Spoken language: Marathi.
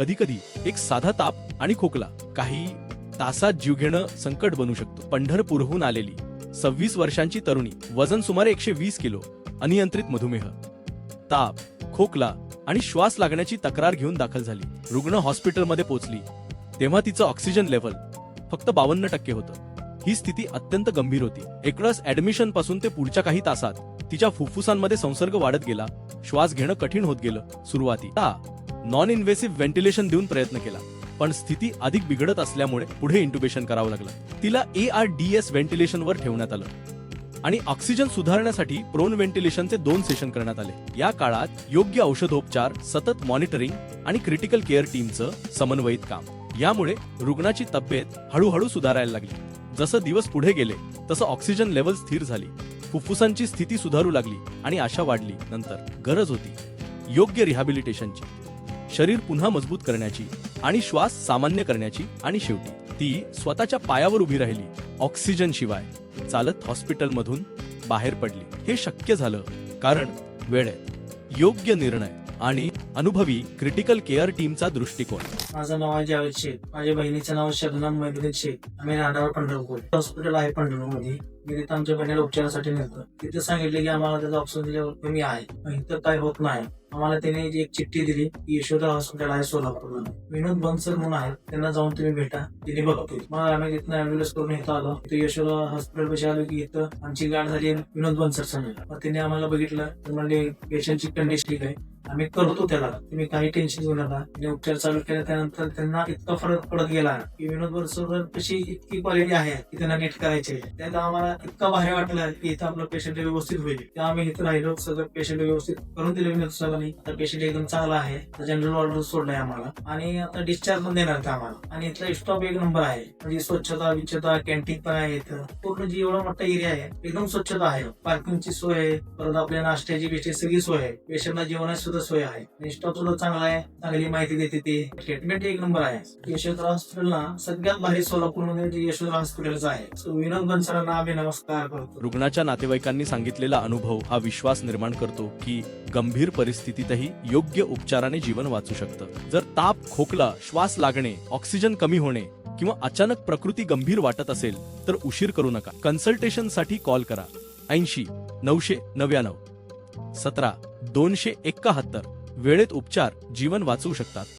कधी कधी एक साधा ताप आणि खोकला काही तासात जीव घेणं संकट बनू शकतो. पंढरपूरहून आलेली 26 वर्षांची तरुणी, वजन सुमारे 120 किलो, अनियंत्रित मधुमेह, ताप, खोकला आणि श्वास लागण्याची तक्रार घेऊन दाखल झाली. रुग्ण हॉस्पिटलमध्ये पोहोचली तेव्हा तिचं ऑक्सिजन लेव्हल फक्त 52% होतं. ही स्थिती अत्यंत गंभीर होती. एकळस ऍडमिशन पासून ते पुढच्या काही तासात तिच्या फुफ्फुसांमध्ये संसर्ग वाढत गेला. श्वास घेणं कठीण होत गेलं. सुरुवातीला नॉन इन्व्हेसिव्ह व्हेंटिलेशन देऊन प्रयत्न केला, पण स्थिती अधिक बिघडत असल्यामुळे पुढे इंट्युबेशन करावं लागलं. तिला ARDS व्हेंटिलेशनवर ठेवण्यात आलं आणि ऑक्सिजन सुधारण्यासाठी प्रोन व्हेंटिलेशनचे 2 सेशन करण्यात आले. या काळात योग्य औषधोपचार, सतत मॉनिटरिंग आणि क्रिटिकल केअर टीमचं समन्वयित काम यामुळे रुग्णाची तब्येत हळूहळू सुधारायला लागली. जसं दिवस पुढे गेले तसं ऑक्सिजन लेव्हल स्थिर झाली, फुफ्फुसांची स्थिती सुधारू लागली आणि आशा वाढली. नंतर गरज होती योग्य रिहॅबिलिटेशनची, शरीर पुन्हा मजबूत करण्याची आणि श्वास सामान्य करण्याची. आणि शेवटी ती स्वतःच्या पायावर उभी राहिली, ऑक्सिजन शिवाय चालत हॉस्पिटलमधून बाहेर पडली. हे शक्य झालं कारण वेळेत योग्य निर्णय आणि अनुभवी क्रिटिकल केअर टीमचा दृष्टिकोन. माझं नाव आहे जावेद शेख. माझ्या बहिणीचं नाव शबनम मैदुनीत शेख. आम्ही राहणार पंढरपूर. हॉस्पिटल आहे पंढरपूरमध्ये. मी तिथं आमच्या बहिणीला उपचारासाठी नेलं. तिथे सांगितले की आम्हाला त्याचा ऑक्सिजन लेवल कमी आहे, इथं काय होत नाही. आम्हाला त्याने एक चिठ्ठी दिली की यशोदा हॉस्पिटल आहे सोलापूरला, विनोद बनसर म्हणून आहे, त्यांना जाऊन तुम्ही भेटा, तिने बघतोय. मग आम्ही तिथं अँब्युलन्स करून इथं आलो. तिथे यशोदा हॉस्पिटल पाशी आलो की इथं आमची गाठ झाली विनोद बनसर सांगितलं. मग तिने आम्हाला बघितलं तर म्हणले पेशंटची कंडिशन ठीक आहे, आम्ही करतो त्याला, तुम्ही काही टेन्शन घेऊ नका. तिने उपचार चालू केले. त्यानंतर त्यांना इतका फरक पडत गेला की विनोद बनसर कशी इतकी क्वालिटी आहे की त्यांना नीट करायचे. त्यात आम्हाला इतका भारी वाटलं की इथं आपलं पेशंट व्यवस्थित होईल. त्या आम्ही इथं राहिलो, सगळं पेशंट व्यवस्थित करून दिले विनोद साहेबांनी. आता पेशंट एकदम चांगला आहे. जनरल ऑर्डर सोडलाय आम्हाला आणि आता डिस्चार्ज पण देणार आम्हाला. आणि इथला स्टॉप एक नंबर आहे, म्हणजे स्वच्छता विच्छता, कॅन्टीन पण आहे इथं. पूर्ण जी एवढा मोठा एरिया आहे एकदम स्वच्छता आहे. पार्किंगची सोय आहे, परत आपल्या नाश्त्याची बिस्टी सगळी सोय आहे. पेशंटला जेवणाची सुद्धा सोय आहे. स्टॉप सुद्धा चांगला आहे, चांगली माहिती देते ते. ट्रीटमेंट एक नंबर आहे. यशोधरा हॉस्पिटलला सगळ्यात भारी सोलापूरमध्ये यशोधरा हॉस्पिटलचा आहे. विनोद बनसरांना आम्ही नमस्कार करतो. रुग्णाच्या नातेवाईकांनी सांगितलेला अनुभव हा विश्वास निर्माण करतो की गंभीर परिस्थितीतही योग्य उपचाराने जीवन वाचू शकतं. जर ताप, खोकला, श्वास लागणे, ऑक्सिजन कमी होणे किंवा अचानक प्रकृती गंभीर वाटत असेल तर उशीर करू नका. कन्सल्टेशनसाठी कॉल करा 80 999 17 271. वेळेत उपचार जीवन वाचवू शकतात.